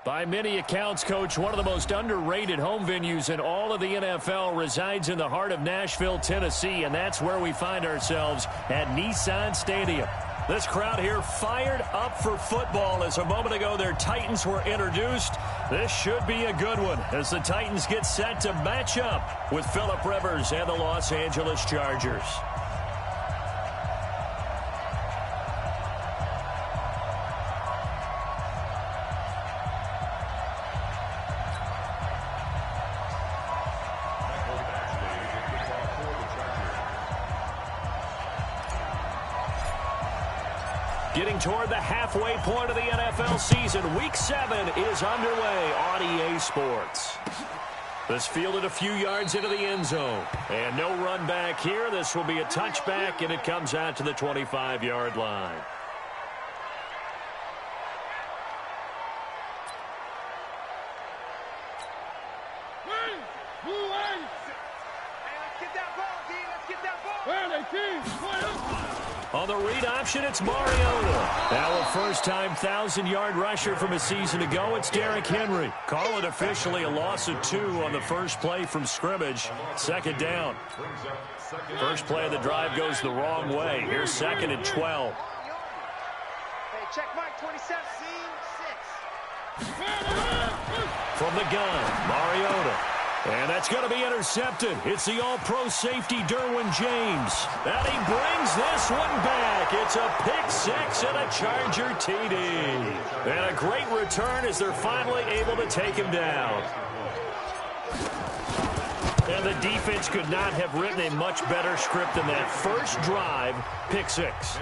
By many accounts, Coach, one of the most underrated home venues in all of the NFL resides in the heart of Nashville, Tennessee, and that's where we find ourselves at Nissan Stadium. This crowd here fired up for football as a moment ago their Titans were introduced. This should be a good one as the Titans get set to match up with Phillip Rivers and the Los Angeles Chargers. Getting toward the halfway point of the NFL season, Week 7 is underway on EA Sports. This fielded a few yards into the end zone. And no run back here. This will be a touchback, and it comes out to the 25-yard line. On the read option, it's Mariota. Now a first-time 1,000-yard rusher from a season ago, it's Derrick Henry. Call it officially a loss of 2 on the first play from scrimmage. Second down. First play of the drive goes the wrong way. Here's 2nd and 12. Hey, check Mike, 27. From the gun, Mariota. And that's going to be intercepted. It's the all-pro safety, Derwin James. And he brings this one back. It's a pick 6 and a Charger TD. And a great return as they're finally able to take him down. And the defense could not have written a much better script than that. First drive, pick 6.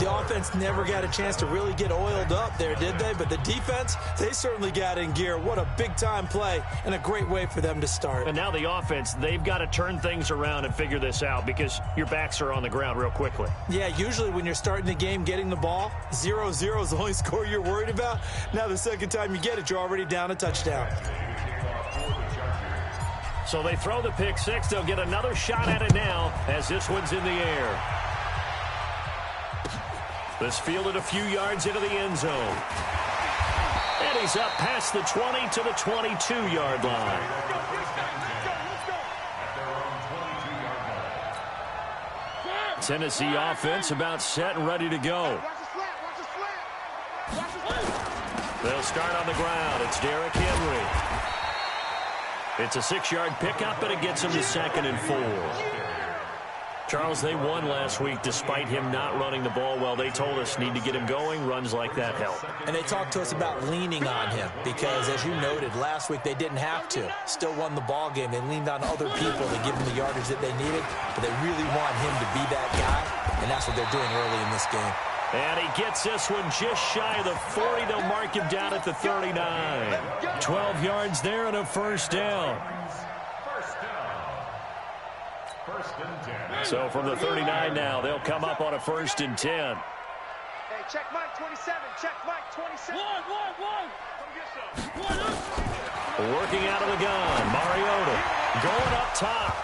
The offense never got a chance to really get oiled up there, did they? But the defense, they certainly got in gear. What a big-time play and a great way for them to start. And now the offense, they've got to turn things around and figure this out because your backs are on the ground real quickly. Yeah, usually when you're starting the game getting the ball, 0-0 is the only score you're worried about. Now the second time you get it, you're already down a touchdown. So they throw the pick 6. They'll get another shot at it now as this one's in the air. This fielded a few yards into the end zone. And he's up past the 20 to the 22-yard line. Tennessee offense about set and ready to go. They'll start on the ground. It's Derrick Henry. It's a 6-yard pickup, and it gets him to 2nd and 4. Charles, they won last week despite him not running the ball well. They told us need to get him going. Runs like that help. And they talked to us about leaning on him because, as you noted, last week they didn't have to. Still won the ball game. They leaned on other people to give him the yardage that they needed, but they really want him to be that guy, and that's what they're doing early in this game. And he gets this one just shy of the 40. They'll mark him down at the 39. 12 yards there and a first down. So from the 39 now, they'll come up on a 1st and 10. Hey, check Mike, 27. Check Mike, 27. Working out of the gun, Mariota going up top.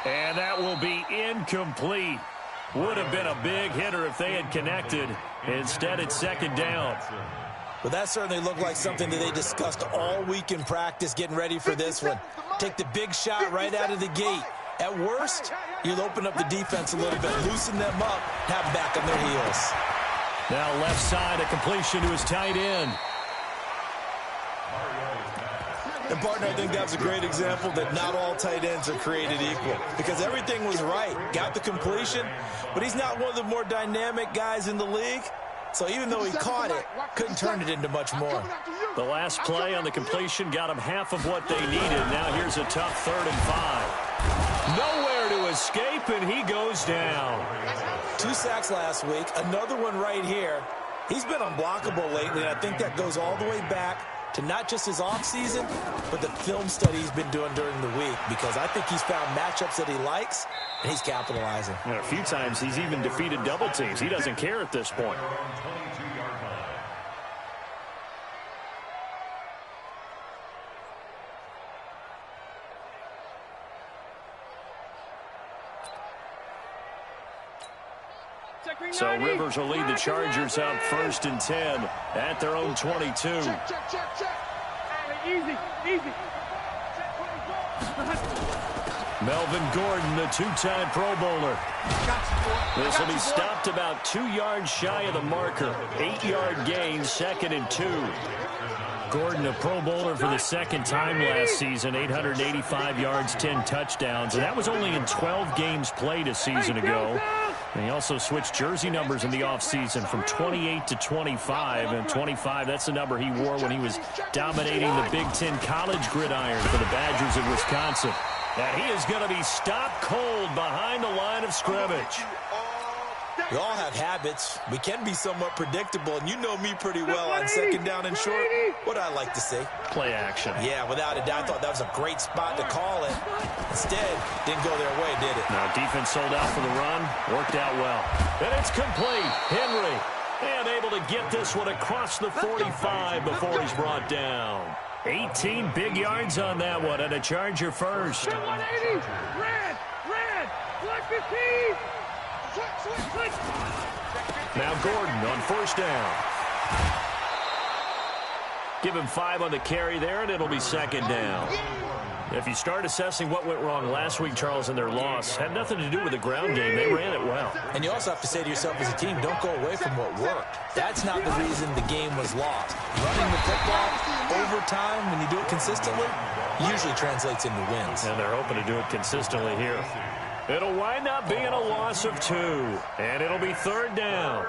And that will be incomplete. Would have been a big hitter if they had connected. Instead, it's 2nd down. Well, that certainly looked like something that they discussed all week in practice getting ready for this one. Take the big shot right out of the gate. At worst, you'll open up the defense a little bit, loosen them up, have them back on their heels. Now left side, a completion to his tight end. And, partner, I think that's a great example that not all tight ends are created equal because everything was right. Got the completion, but he's not one of the more dynamic guys in the league. So even though he caught it, couldn't turn it into much more. The last play on the completion got him half of what they needed. Now here's a tough 3rd and 5. Nowhere to escape, and he goes down. 2 sacks last week, another one right here. He's been unblockable lately, and I think that goes all the way back to not just his offseason, but the film study he's been doing during the week, because I think he's found matchups that he likes, and he's capitalizing. And a few times he's even defeated double teams. He doesn't care at this point. So Rivers will lead the Chargers out 1st and 10 at their own 22. Easy, easy. Melvin Gordon, the two-time Pro Bowler. This will be stopped about 2 yards shy of the marker. 8-yard gain, 2nd and 2. Gordon, a Pro Bowler for the second time last season, 885 yards, 10 touchdowns, and that was only in 12 games played a season ago. And he also switched jersey numbers in the offseason from 28 to 25, and 25, that's the number he wore when he was dominating the Big Ten college gridiron for the Badgers of Wisconsin. And he is going to be stopped cold behind the line of scrimmage. We all have habits. We can be somewhat predictable, and you know me pretty well on 2nd down and short. What I like to see? Play action. Yeah, without a doubt. I thought that was a great spot to call it. Instead, didn't go their way, did it? Now, defense sold out for the run. Worked out well. And it's complete. Henry. And able to get this one across the 45 before he's brought down. 18 big yards on that one, and a Charger first. 180. Red. Black 15. Now Gordon on 1st down. Give him 5 on the carry there, and it'll be 2nd down. If you start assessing what went wrong last week, Charles, in their loss, had nothing to do with the ground game. They ran it well. And you also have to say to yourself as a team, don't go away from what worked. That's not the reason the game was lost. Running the football over time, when you do it consistently, usually translates into wins. And they're hoping to do it consistently here. It'll wind up being a loss of 2, and it'll be 3rd down.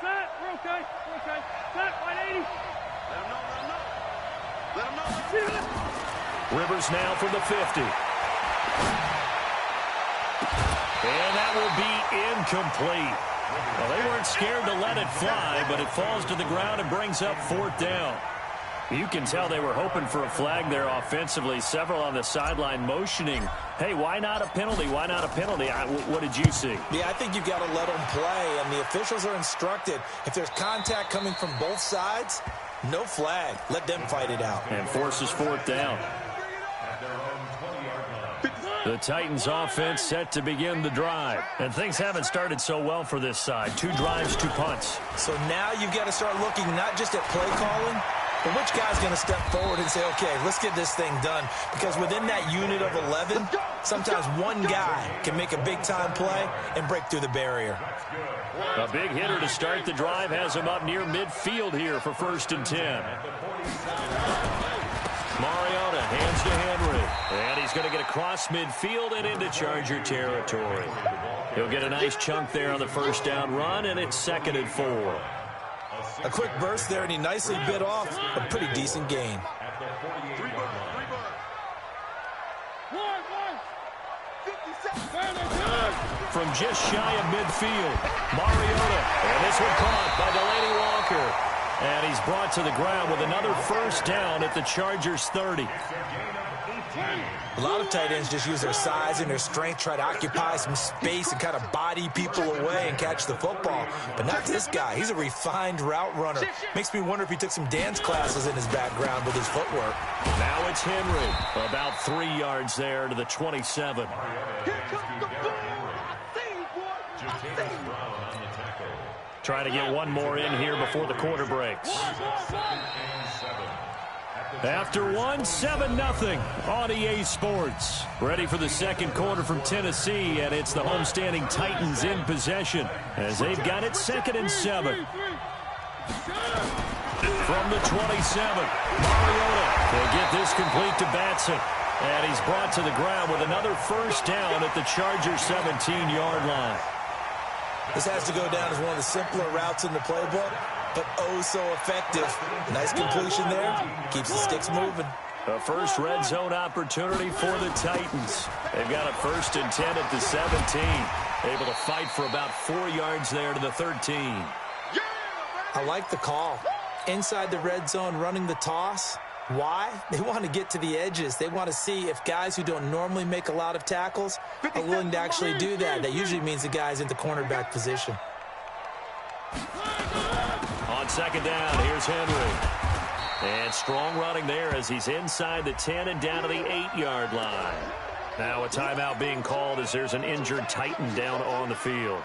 Set, we're okay. Set, 180. Let him know. Rivers now from the 50. And that will be incomplete. Well, they weren't scared to let it fly, but it falls to the ground and brings up 4th down. You can tell they were hoping for a flag there offensively. Several on the sideline motioning, hey, why not a penalty? Why not a penalty? What did you see? Yeah, I think you've got to let them play, and the officials are instructed. If there's contact coming from both sides, no flag. Let them fight it out. And forces 4th down. The Titans offense set to begin the drive. And things haven't started so well for this side. 2 drives, 2 punts. So now you've got to start looking not just at play calling, but which guy's going to step forward and say, okay, let's get this thing done. Because within that unit of 11, sometimes one guy can make a big-time play and break through the barrier. A big hitter to start the drive has him up near midfield here for 1st and 10. Mariota hands to Henry. And he's going to get across midfield and into Charger territory. He'll get a nice chunk there on the 1st down run, and it's 2nd and 4. A quick burst there, and he nicely bit off a pretty decent gain. From just shy of midfield, Mariota. And this one caught by Delaney Walker. And he's brought to the ground with another 1st down at the Chargers 30. A lot of tight ends just use their size and their strength, try to occupy some space and kind of body people away and catch the football. But not this guy. He's a refined route runner. Makes me wonder if he took some dance classes in his background with his footwork. Now it's Henry. About 3 yards there to the 27. Trying to get one more in here before the quarter breaks. After one, 7-0 on EA Sports. Ready for the 2nd quarter from Tennessee, and it's the homestanding Titans in possession as they've got it 2nd and 7. From the 27, Mariota will get this complete to Batson. And he's brought to the ground with another 1st down at the Chargers 17-yard line. This has to go down as one of the simpler routes in the playbook, but oh so effective. Nice completion there. Keeps the sticks moving. A first red zone opportunity for the Titans. They've got a 1st and 10 at the 17. Able to fight for about 4 yards there to the 13. I like the call. Inside the red zone, running the toss. Why? They want to get to the edges. They want to see if guys who don't normally make a lot of tackles are willing to actually do that. That usually means the guy's in the cornerback position. On 2nd down, here's Henry. And strong running there as he's inside the 10 and down to the 8-yard line. Now a timeout being called as there's an injured Titan down on the field.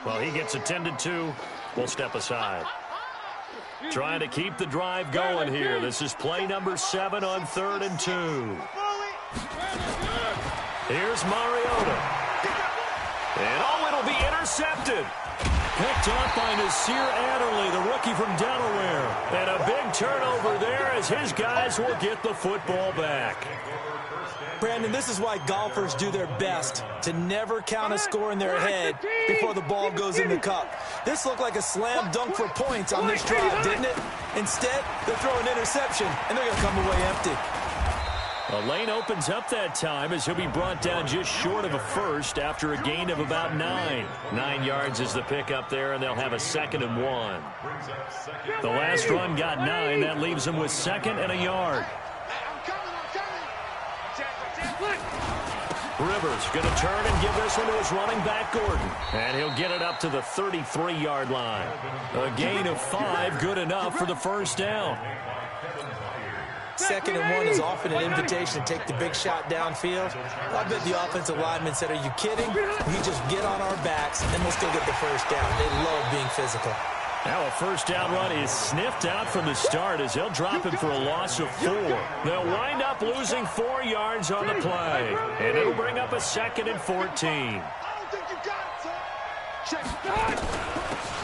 Well, he gets attended to. We'll step aside. Trying to keep the drive going here. This is play number 7 on 3rd and 2. Here's Mariota. And it'll be intercepted. Picked up by Nasir Adderley, the rookie from Delaware. And a big turnover there as his guys will get the football back. Brandon, this is why golfers do their best to never count a score in their head before the ball goes in the cup. This looked like a slam dunk for points on this drive, didn't it? Instead, they're throwing an interception, and they're going to come away empty. The lane opens up that time as he'll be brought down just short of a first after a gain of about 9. 9 yards is the pickup there, and they'll have a 2nd and 1. The last run got 9. That leaves them with 2nd and a yard. Rivers going to turn and give this one to his running back, Gordon. And he'll get it up to the 33-yard line. A gain of 5, good enough for the first down. 2nd and 1 is often an invitation to take the big shot downfield. I bet the offensive lineman said, are you kidding? We just get on our backs and let's go get the first down. They love being physical. Now a first down run is sniffed out from the start as they'll drop him for a loss of 4. They'll wind up losing 4 yards on the play. And it'll bring up a 2nd and 14.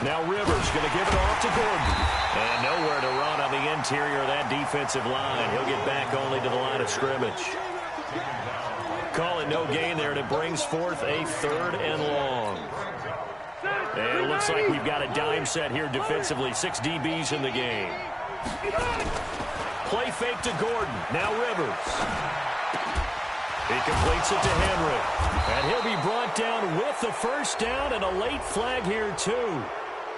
Now Rivers going to give it off to Gordon. And nowhere to run on the interior of that defensive line. He'll get back only to the line of scrimmage. Call it no gain there, and it brings forth a 3rd and long. And it looks like we've got a dime set here defensively. 6 DBs in the game. Play fake to Gordon. Now Rivers. He completes it to Henry. And he'll be brought down with the first down and a late flag here too.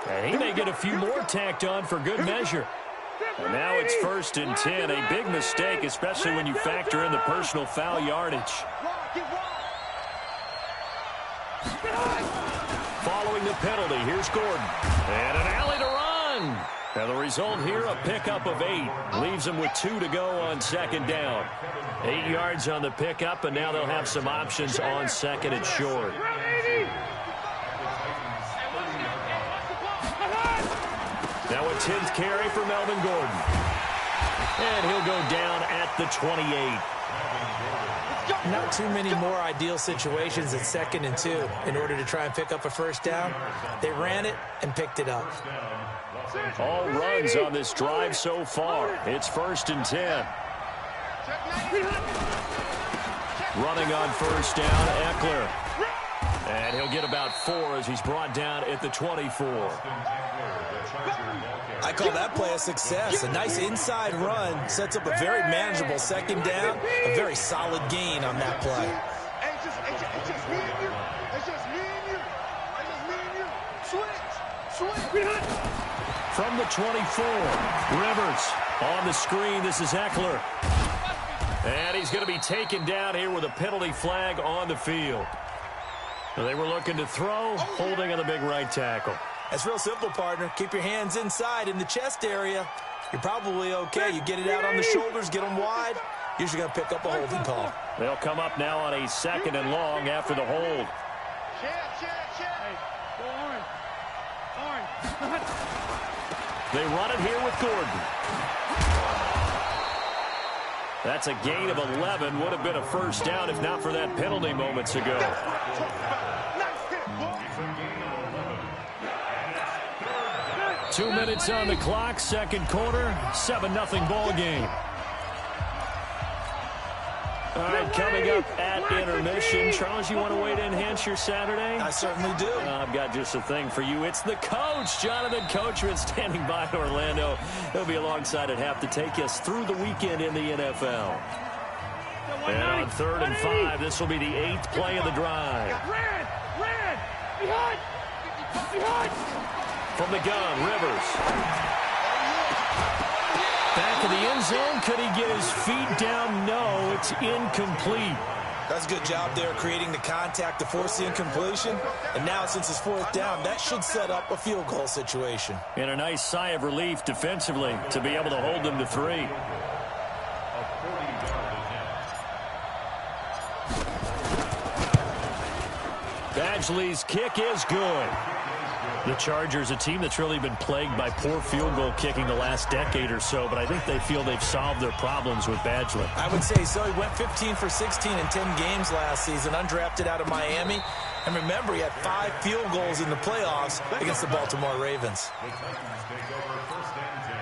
And he may get a few more tacked on for good measure. And now it's 1st and 10. A big mistake, especially when you factor in the personal foul yardage. Following the penalty, here's Gordon. And an alley to run. And the result here, a pickup of 8. Leaves them with 2 to go on 2nd down. 8 yards on the pickup, and now they'll have some options on 2nd and short. Now a 10th carry for Melvin Gordon. And he'll go down at the 28. Not too many more ideal situations at 2nd and 2 in order to try and pick up a first down. They ran it and picked it up. All runs on this drive so far. It's 1st and 10. Running on first down, Eckler. And he'll get about 4 as he's brought down at the 24. I call that play a success. A nice inside run sets up a very manageable 2nd down. A very solid gain on that play. It's just me and you. It's just me and you. It's just me and you. Switch. From the 24, Rivers on the screen. This is Eckler. And he's going to be taken down here with a penalty flag on the field. They were looking to throw, holding on the big right tackle. That's real simple, partner. Keep your hands inside in the chest area. You're probably okay. You get it out on the shoulders, get them wide. Usually going to pick up a holding call. They'll come up now on a 2nd and long after the hold. They run it here with Gordon. That's a gain of 11. Would have been a first down if not for that penalty moments ago. Two minutes on the clock, 2nd quarter, 7-0 ball game. All right, coming up at intermission. Charles, you want to wait to enhance your Saturday? I certainly do. I've got just a thing for you. It's the coach, Jonathan Coachman, standing by in Orlando. He'll be alongside at half to take us through the weekend in the NFL. And on 3rd and 5, this will be the 8th play of the drive. Red! Behind! From the gun, Rivers. Back of the end zone. Could he get his feet down? No, it's incomplete. That's a good job there creating the contact to force the incompletion. And now since it's 4th down, that should set up a field goal situation. And a nice sigh of relief defensively to be able to hold them to 3. Badgley's kick is good. The Chargers, a team that's really been plagued by poor field goal kicking the last decade or so, but I think they feel they've solved their problems with Badgley. I would say so. He went 15 for 16 in 10 games last season, undrafted out of Miami. And remember, he had 5 field goals in the playoffs against the Baltimore Ravens. The Titans take over 1st and 10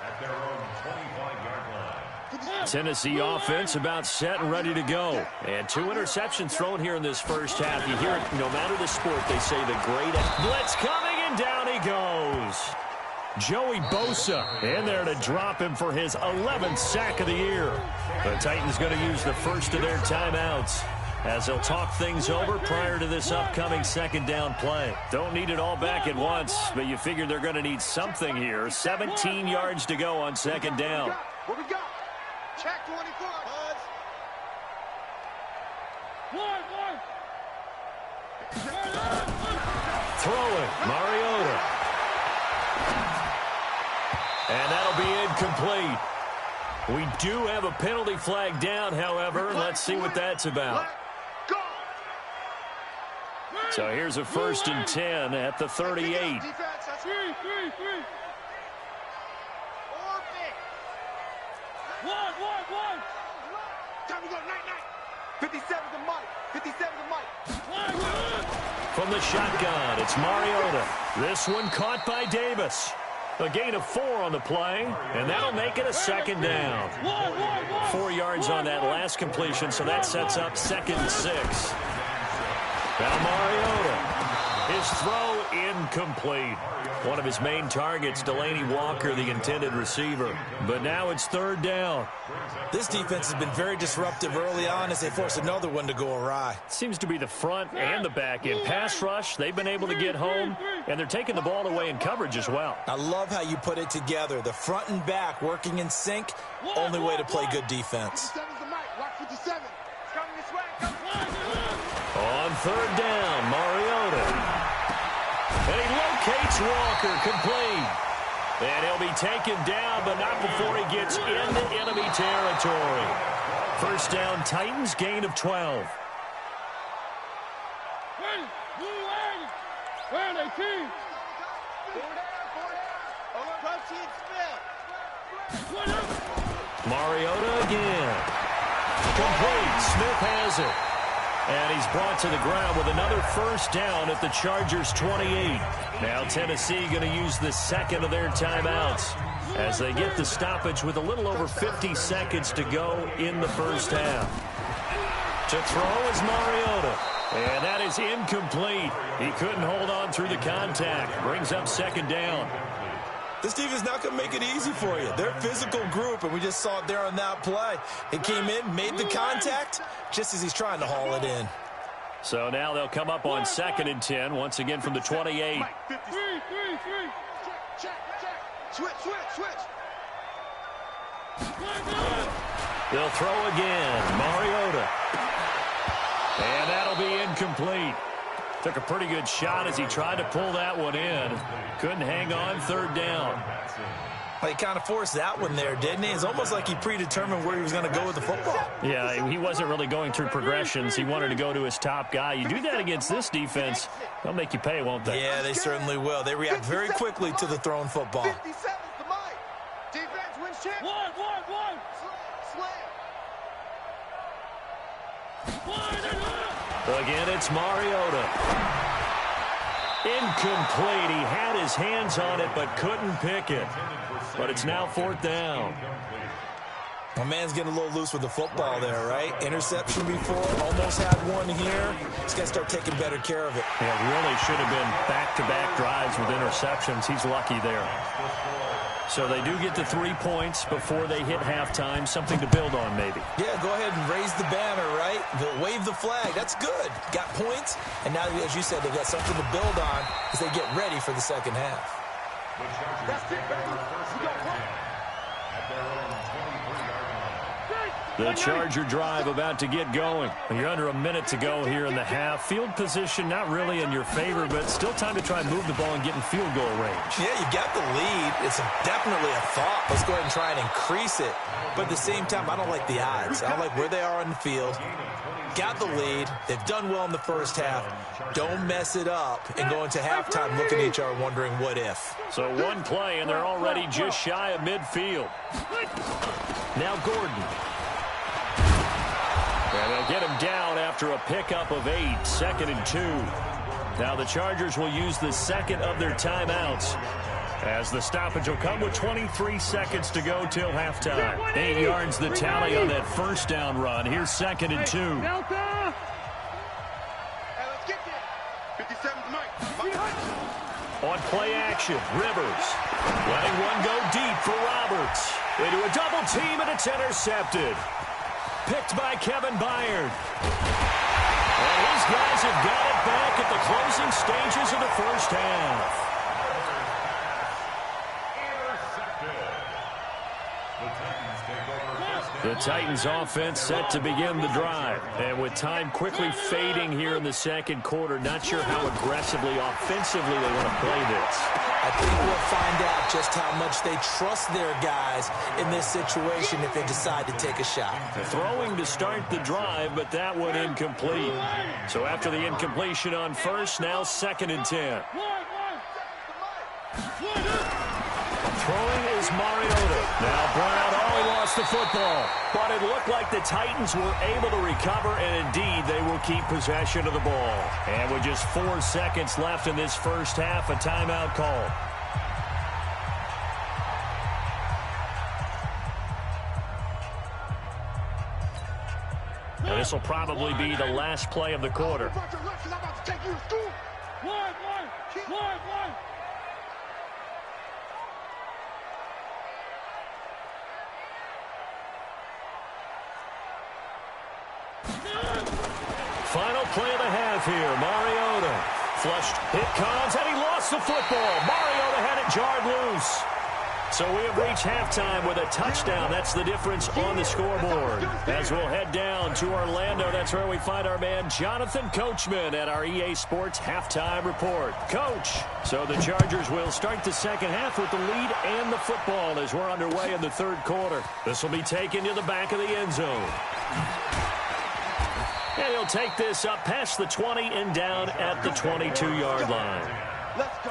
at their own 25-yard line. Tennessee offense about set and ready to go. And 2 interceptions thrown here in this first half. You hear it, no matter the sport, they say the great blitz coming, and down he goes. Joey Bosa in there to drop him for his 11th sack of the year. The Titans going to use the first of their timeouts as they'll talk things over prior to this upcoming second down play. Don't need it all back at once, but you figure they're going to need something here. 17 yards to go on second down. What we got? Check 24. Buzz. Throwing, Mariota. And that'll be incomplete. We do have a penalty flag down, however. Let's see what that's about. So here's a 1st and 10 at the 38. Time to go, night. 57 to Mike. 57 to Mike. From the shotgun, it's Mariota. This one caught by Davis. A gain of 4 on the play, and that'll make it a second down. 4 yards on that last completion, so that sets up 2nd and 6. Now Mariota. His throw incomplete. One of his main targets, Delaney Walker, the intended receiver. But now it's 3rd down. This defense has been very disruptive early on as they force another one to go awry. Seems to be the front and the back end. Pass rush, they've been able to get home, and they're taking the ball away in coverage as well. I love how you put it together. The front and back working in sync, only way to play good defense. 57's to Mike. Watch 57. It's coming this way. On 3rd down, Mariota. And he locates Walker, complete. And he'll be taken down, but not before he gets into enemy territory. 1st down, Titans, gain of 12. Mariota again. Complete. Smith has it. And he's brought to the ground with another 1st down at the Chargers' 28. Now Tennessee going to use the 2nd of their timeouts as they get the stoppage with a little over 50 seconds to go in the first half. To throw is Mariota. And that is incomplete. He couldn't hold on through the contact. Brings up 2nd down. This defense is not going to make it easy for you. They're a physical group, and we just saw it there on that play. It came in, made the contact, just as he's trying to haul it in. So now they'll come up on 2nd and 10, once again from the 28. Check. Switch. They'll throw again. Mariota. And that'll be incomplete. Took a pretty good shot as he tried to pull that one in. Couldn't hang on. 3rd down. Well, he kind of forced that one there, didn't he? It's almost like he predetermined where he was going to go with the football. Yeah, he wasn't really going through progressions. He wanted to go to his top guy. You do that against this defense, they'll make you pay, won't they? Yeah, they certainly will. They react very quickly to the thrown football. 57's to Mike. Defense wins champ. One. Again, it's Mariota. Incomplete. He had his hands on it but couldn't pick it. But it's now 4th down. My man's getting a little loose with the football there, right? Interception before, almost had one here. He's got to start taking better care of it. Yeah, really should have been back-to-back drives with interceptions. He's lucky there. So they do get the 3 points before they hit halftime. Something to build on, maybe. Yeah, go ahead and raise the banner, right? Wave the flag. That's good. Got points, and now, as you said, they've got something to build on as they get ready for the second half. That's it, baby. We got one. At their own 23-yard line. The Charger drive about to get going. You're under a minute to go here in the half. Field position not really in your favor, but still time to try and move the ball and get in field goal range. Yeah, you got the lead. It's definitely a thought. Let's go ahead and try and increase it. But at the same time, I don't like the odds. I don't like where they are on the field. Got the lead. They've done well in the first half. Don't mess it up and go into halftime looking at each other wondering what if. So one play, and they're already just shy of midfield. Now Gordon. And they'll get him down after a pickup of 8, 2nd and 2. Now the Chargers will use the second of their timeouts, as the stoppage will come with 23 seconds to go till halftime. 8 yards the tally on that first down run. Here's 2nd and 2. Hey, let's get there. 57's Mike. On play action, Rivers letting one go deep for Roberts. Into a double team, and it's intercepted. Picked by Kevin Byard. And these guys have got it back at the closing stages of the first half. The Titans offense set to begin the drive. And with time quickly fading here in the second quarter, not sure how aggressively, offensively they want to play this. I think we'll find out just how much they trust their guys in this situation if they decide to take a shot. Throwing to start the drive, but that one incomplete. So after the incompletion on first, now 2nd and 10. Throwing is Mariota. Now Brown, he lost the football. But it looked like the Titans were able to recover, and indeed they will keep possession of the ball. And with just 4 seconds left in this first half, a timeout call. This will probably be the last play of the quarter. Final play of the half here. Mariota flushed. It comes, and he lost the football. Mariota had it jarred loose. So we have reached halftime with a touchdown. That's the difference on the scoreboard. As we'll head down to Orlando, that's where we find our man Jonathan Coachman at our EA Sports Halftime Report. Coach, so the Chargers will start the second half with the lead and the football as we're underway in the third quarter. This will be taken to the back of the end zone. And he'll take this up past the 20 and down at the 22-yard line. Let's go.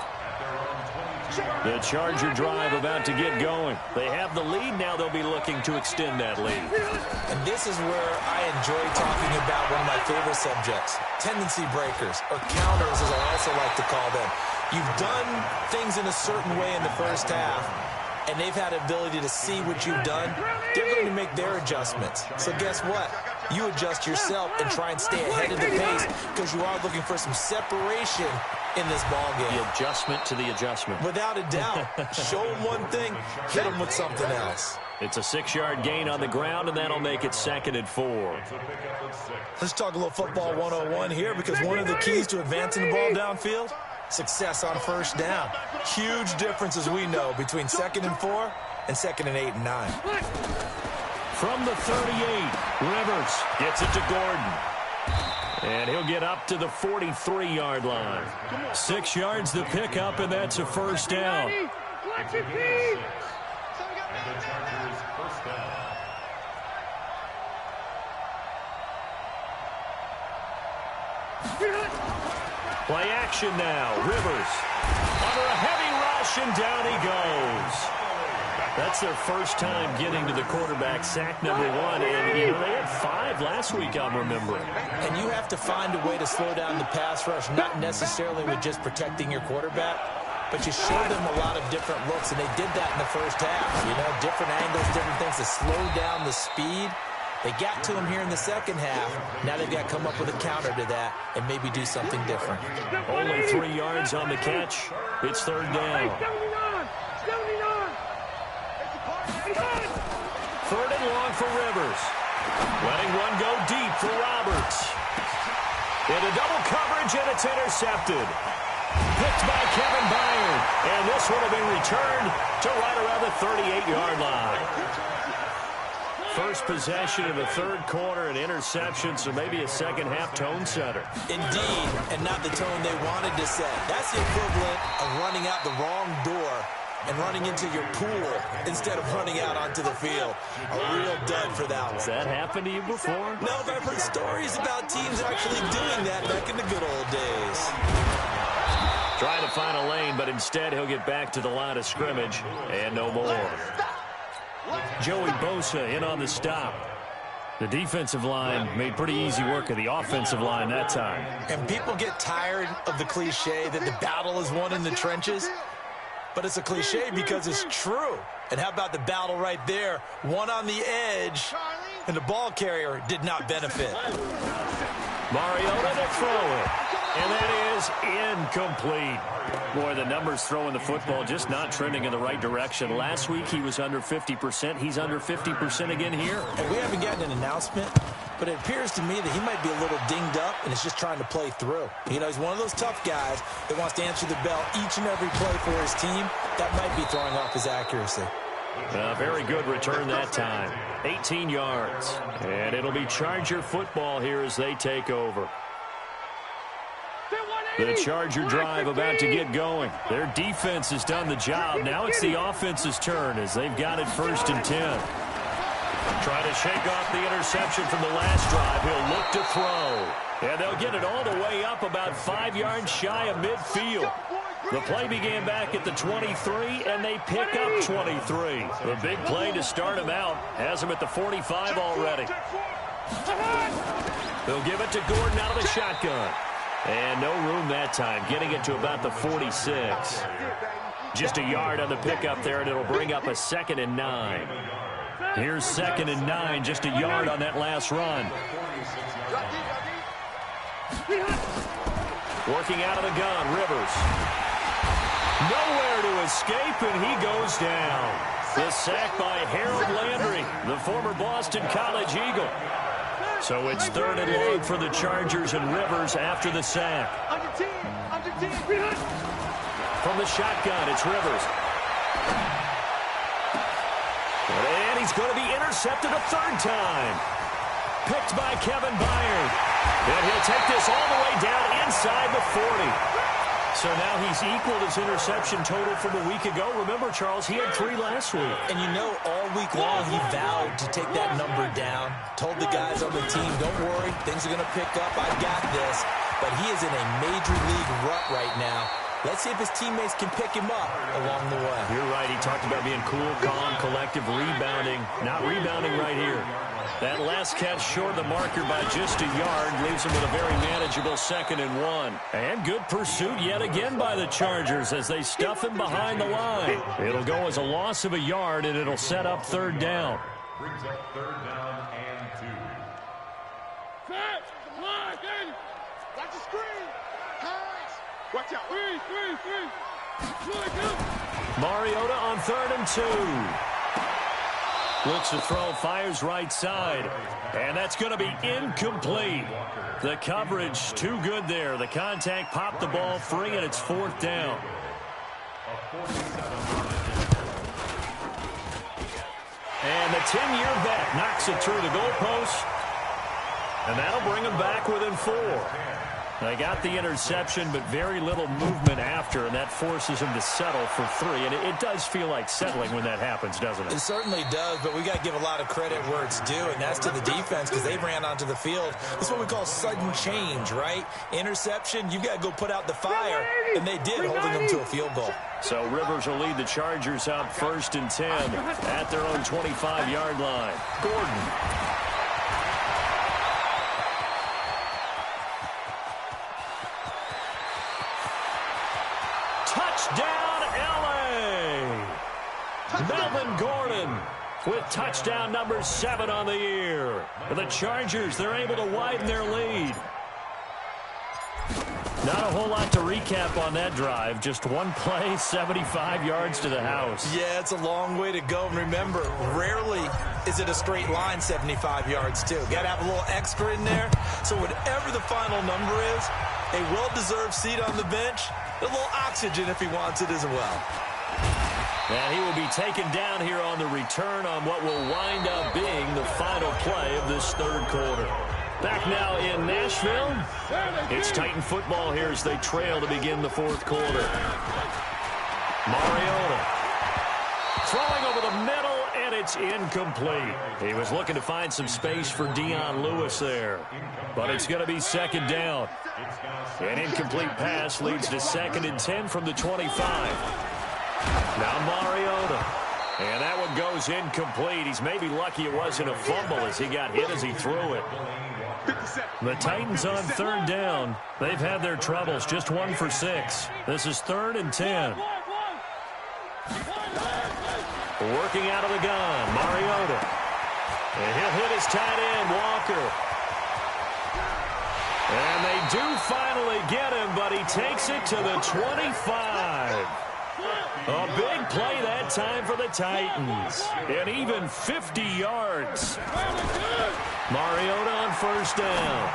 The Charger drive about to get going. They have the lead. Now they'll be looking to extend that lead. And this is where I enjoy talking about one of my favorite subjects, tendency breakers, or counters as I also like to call them. You've done things in a certain way in the first half, and they've had the ability to see what you've done. They're going to make their adjustments. So guess what? You adjust yourself and try and stay ahead of the pace because you are looking for some separation in this ball game. The adjustment to the adjustment. Without a doubt. Show them one thing, hit them with something else. It's a 6-yard gain on the ground, and that'll make it 2nd and 4. Let's talk a little football 101 here because one of the keys to advancing the ball downfield, success on first down. Huge difference, as we know, between 2nd and 4 and 2nd and 8 and 9. From the 38, Rivers gets it to Gordon. And he'll get up to the 43-yard line. 6 yards the pickup, and that's a first down. Play action now. Rivers under a heavy rush, and down he goes. That's their first time getting to the quarterback, sack number 1. And, you know, they had 5 last week, I'm remembering. And you have to find a way to slow down the pass rush, not necessarily with just protecting your quarterback, but you show them a lot of different looks, and they did that in the first half. You know, different angles, different things to slow down the speed. They got to him here in the second half. Now they've got to come up with a counter to that and maybe do something different. Only 3 yards on the catch. It's third down. 3rd and long for Rivers. Letting one go deep for Roberts. Into double coverage, and it's intercepted. Picked by Kevin Byard. And this one will be returned to right around the 38-yard line. first possession of the third quarter, an interception, so maybe a second-half tone setter. Indeed, and not the tone they wanted to set. That's the equivalent of running out the wrong door and running into your pool instead of running out onto the field. A real dud for that one. Has that happened to you before? No, but I've heard stories about teams actually doing that back in the good old days. Trying to find a lane, but instead he'll get back to the line of scrimmage and no more. Joey Bosa in on the stop. The defensive line made pretty easy work of the offensive line that time. And people get tired of the cliche that the battle is won in the trenches. But it's a cliche because it's true. And how about the battle right there? One on the edge, and the ball carrier did not benefit. Mariota to throw it. And that is incomplete. Boy, the numbers throwing the football just not trending in the right direction. Last week he was under 50%. He's under 50% again here. And we haven't gotten an announcement, but it appears to me that he might be a little dinged up and is just trying to play through. You know, he's one of those tough guys that wants to answer the bell each and every play for his team. That might be throwing off his accuracy. Very good return that time. 18 yards. And it'll be Charger football here as they take over. The Charger drive about to get going. Their defense has done the job. Now it's the offense's turn as they've got it 1st and 10. Trying to shake off the interception from the last drive. He'll look to throw. And they'll get it all the way up about 5 yards shy of midfield. The play began back at the 23, and they pick up 23. The big play to start him out has him at the 45 already. They'll give it to Gordon out of the shotgun. And no room that time, getting it to about the 46. Just a yard on the pickup there, and it'll bring up a 2nd and 9. Here's 2nd and 9, just a yard on that last run. Working out of the gun, Rivers. Nowhere to escape, and he goes down. The sack by Harold Landry, the former Boston College Eagle. So it's 3rd and long for the Chargers, and Rivers after the sack. From the shotgun, it's Rivers. And he's going to be intercepted a 3rd time. Picked by Kevin Byard. And he'll take this all the way down inside the 40. So now he's equaled his interception total from a week ago. Remember, Charles, he had 3 last week. And you know, all week long he vowed to take that number down. Told the guys on the team, don't worry, things are going to pick up. I've got this. But he is in a major league rut right now. Let's see if his teammates can pick him up along the way. You're right. He talked about being cool, calm, collective, rebounding. Not rebounding right here. That last catch short of the marker by just a yard leaves him with a very manageable 2nd and 1. And good pursuit yet again by the Chargers as they stuff him behind the line. It'll go as a loss of a yard, and it'll set up 3rd down. Brings up 3rd down and 2. Watch the screen. Pass. Watch out. 3. Mariota on 3rd and 2. Looks to throw, fires right side. And that's going to be incomplete. The coverage too good there. The contact popped the ball free, and it's 4th down. And the 10-year vet knocks it through the goalpost. And that'll bring him back within 4. They got the interception, but very little movement after, and that forces him to settle for 3. And it does feel like settling when that happens, doesn't it? It certainly does, but we got to give a lot of credit where it's due, and that's to the defense because they ran onto the field. That's what we call sudden change, right? Interception, you got to go put out the fire, and they did, holding them to a field goal. So Rivers will lead the Chargers out 1st and 10 at their own 25-yard line. Gordon. Touchdown, L.A. Melvin Gordon with touchdown number 7 on the year. For the Chargers, they're able to widen their lead. Not a whole lot to recap on that drive. Just one play, 75 yards to the house. Yeah, it's a long way to go. And remember, rarely is it a straight line 75 yards, too. Got to have a little extra in there. So whatever the final number is, a well-deserved seat on the bench, a little oxygen if he wants it as well. And he will be taken down here on the return on what will wind up being the final play of this third quarter. Back now in Nashville, it's Titan football here as they trail to begin the fourth quarter. Mariota throwing over the middle, and it's incomplete. He was looking to find some space for Dion Lewis there, but it's going to be second down. An incomplete pass leads to 2nd and 10 from the 25. Now Mariota, and that one goes incomplete. He's maybe lucky it wasn't a fumble as he got hit as he threw it. The Titans on third down. They've had their troubles, just 1 for 6. This is 3rd and 10. Working out of the gun, Mariota. And he'll hit his tight end, Walker. And they do finally get him, but he takes it to the 25. A big play that time for the Titans. And even 50 yards. Mariota on first down.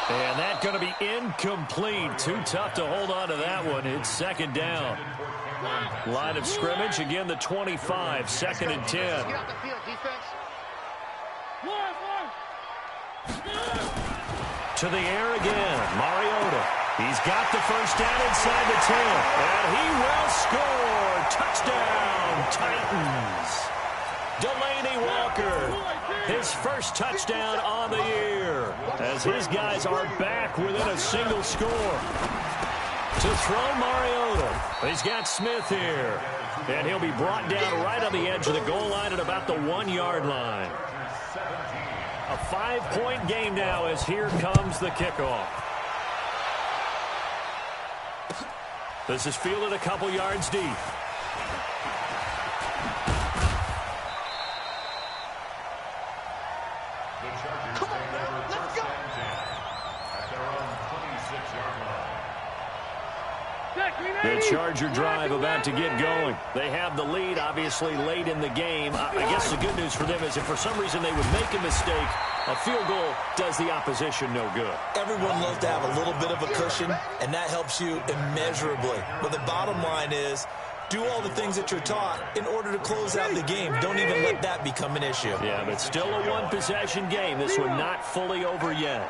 And that's going to be incomplete. Too tough to hold on to that one. It's second down. Line of scrimmage, again the 25, 2nd and 10. To the air again, Mariota. He's got the first down inside the 10, and he will score. Touchdown, Titans. Delaney Walker, his first touchdown on the year, as his guys are back within a single score. To throw Mariota. He's got Smith here, and he'll be brought down right on the edge of the goal line at about the 1-yard line. A 5-point game now as here comes the kickoff. This is fielded a couple yards deep. Come on, man. Let's go. At their own 26-yard line. The Charger drive about to get going. They have the lead, obviously, late in the game. I guess the good news for them is if for some reason they would make a mistake, a field goal does the opposition no good. Everyone loves to have a little bit of a cushion, and that helps you immeasurably. But the bottom line is, do all the things that you're taught in order to close out the game. Don't even let that become an issue. Yeah, but still a one-possession game. This one not fully over yet.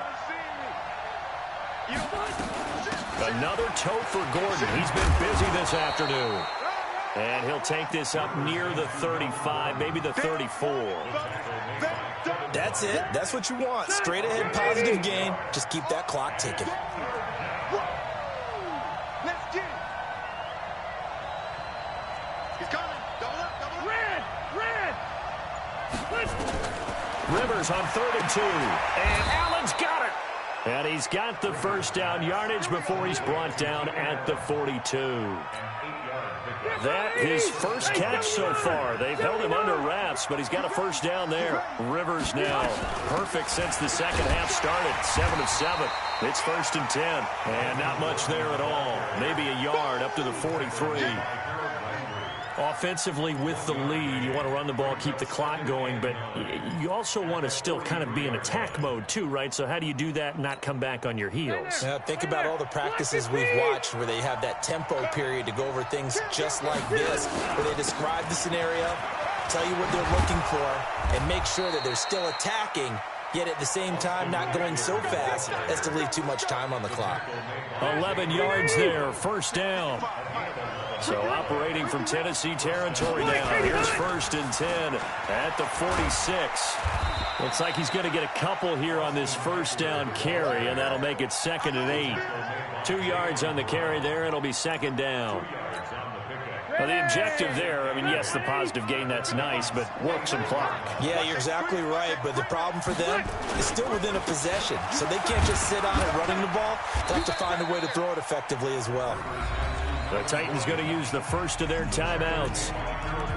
Another tote for Gordon. He's been busy this afternoon. And he'll take this up near the 35, maybe the 34. That's it. That's what you want. Straight ahead, positive gain. Just keep that clock ticking. Let's get it. He's coming. Double up, double up. Red. Rivers on 3rd and 2. And Allen's got it. And he's got the first down yardage before he's brought down at the 42. That his first catch so far. They've held him under wraps, but he's got a first down there. Rivers now perfect since the second half started. 7 of 7. It's 1st and 10. And not much there at all. Maybe a yard up to the 43. Offensively with the lead, you want to run the ball, keep the clock going, but you also want to still kind of be in attack mode too, right? So how do you do that and not come back on your heels? Think about all the practices we've watched where they have that tempo period to go over things just like this, where they describe the scenario, tell you what they're looking for, and make sure that they're still attacking, yet at the same time not going so fast as to leave too much time on the clock. 11 yards there, first down. So operating from Tennessee territory now. Here's 1st and 10 at the 46. Looks like he's going to get a couple here on this first down carry, and that'll make it 2nd and 8. 2 yards on the carry there. It'll be 2nd down. Well, the objective there, I mean, yes, the positive gain, that's nice, but work some clock. Yeah, you're exactly right, but the problem for them is still within a possession, so they can't just sit on it running the ball. They have to find a way to throw it effectively as well. The Titans going to use the first of their timeouts.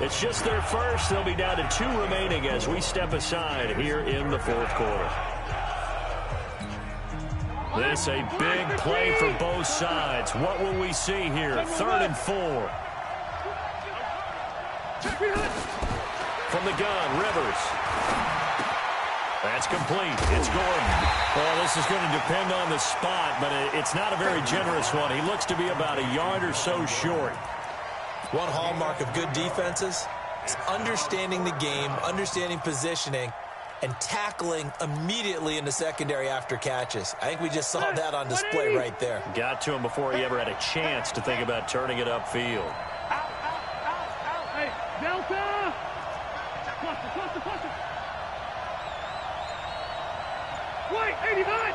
It's just their first. They'll be down to 2 remaining as we step aside here in the fourth quarter. This a big play for both sides. What will we see here? 3rd and 4. From the gun, Rivers. That's complete. It's Gordon. Well, this is going to depend on the spot, but it's not a very generous one. He looks to be about a yard or so short. One hallmark of good defenses is understanding the game, understanding positioning, and tackling immediately in the secondary after catches. I think we just saw that on display right there. Got to him before he ever had a chance to think about turning it upfield. Hey, Delta! Cluster. Wait, 89!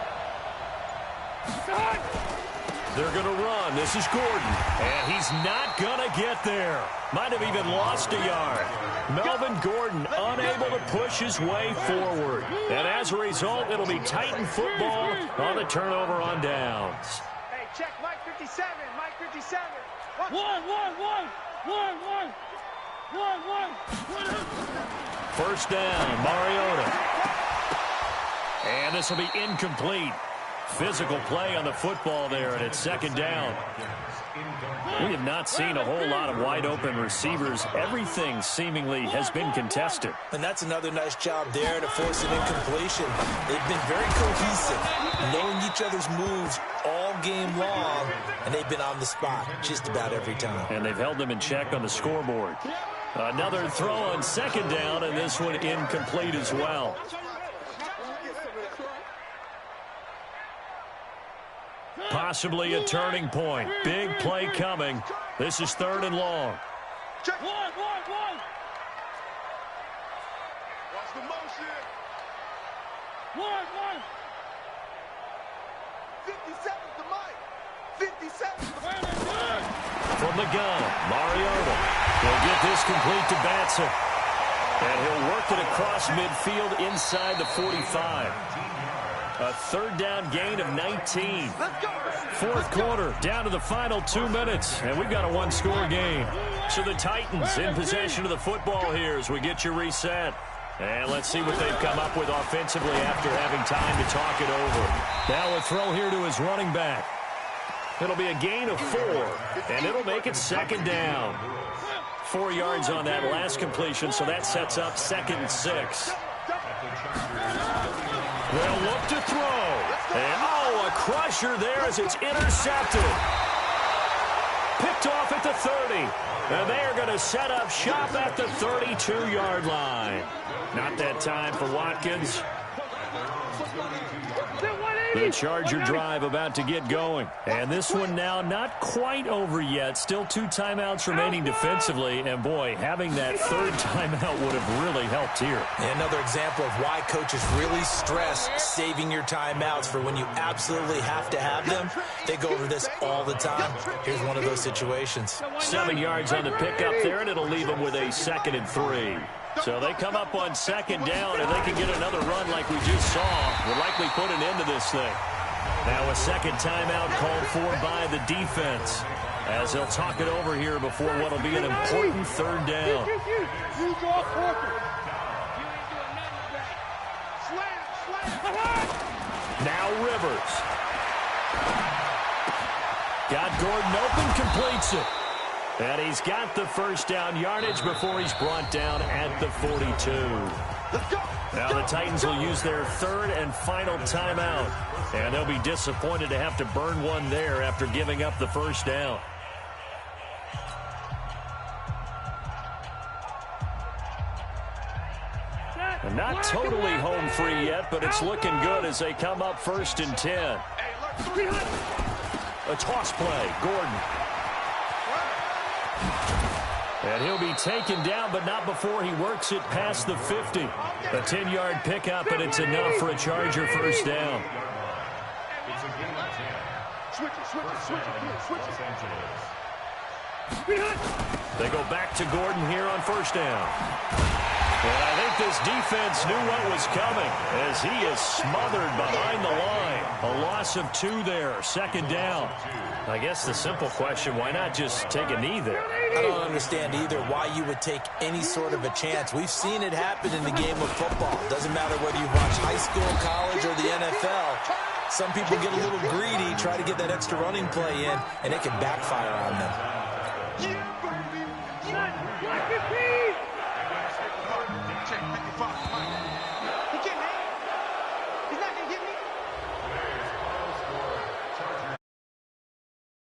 They're going to run. This is Gordon. And he's not going to get there. Might have even lost a yard. Melvin Gordon unable to push his way forward. And as a result, it'll be Titan football on the turnover on downs. Hey, check Mike 57. Mike 57. One. First down, Mariota. And this will be incomplete. Physical play on the football there, and it's second down. We have not seen a whole lot of wide-open receivers. Everything seemingly has been contested. And that's another nice job there to force an incompletion. They've been very cohesive, knowing each other's moves all game long, and they've been on the spot just about every time. And they've held them in check on the scoreboard. Another throw on second down, and this one incomplete as well. Possibly a turning point. Big play coming. This is third and long. Check. One. Watch the motion. One. 57 to Mike. 57 to Mike. From the gun, Mariota will get this complete to Batson. And he'll work it across midfield inside the 45. A third down gain of 19. Fourth quarter, down to the final 2 minutes, and we've got a one-score game. So the Titans in possession of the football here as we get you reset. And let's see what they've come up with offensively after having time to talk it over. Now a throw here to his running back. It'll be a gain of 4, and it'll make it second down. 4 yards on that last completion, so that sets up 2nd and 6. They'll look to throw. And, a crusher there as it's intercepted. Picked off at the 30. And they are going to set up shop at the 32-yard line. Not that time for Watkins. The Charger drive about to get going. And this one now not quite over yet. Still 2 timeouts remaining defensively. And, boy, having that third timeout would have really helped here. And another example of why coaches really stress saving your timeouts for when you absolutely have to have them. They go over this all the time. Here's one of those situations. 7 yards on the pickup there, and it'll leave them with a 2nd and 3. So they come up on second down, and they can get another run like we just saw. Would likely put an end to this thing. Now a second timeout called for by the defense, as they'll talk it over here before what will be an important third down. Now Rivers. Got Gordon open, completes it. And he's got the first down yardage before he's brought down at the 42. Now the Titans will use their third and final timeout. And they'll be disappointed to have to burn one there after giving up the first down. And not totally home free yet, but it's looking good as they come up 1st and 10. A toss play, Gordon. And he'll be taken down, but not before he works it past the 50. A 10-yard pickup, and it's enough for a Charger first down. They go back to Gordon here on first down. And I think this defense knew what was coming as he is smothered behind the line. A loss of 2 there, 2nd down. I guess the simple question, why not just take a knee there? I don't understand either why you would take any sort of a chance. We've seen it happen in the game of football. Doesn't matter whether you watch high school, college, or the NFL. Some people get a little greedy, try to get that extra running play in, and it can backfire on them.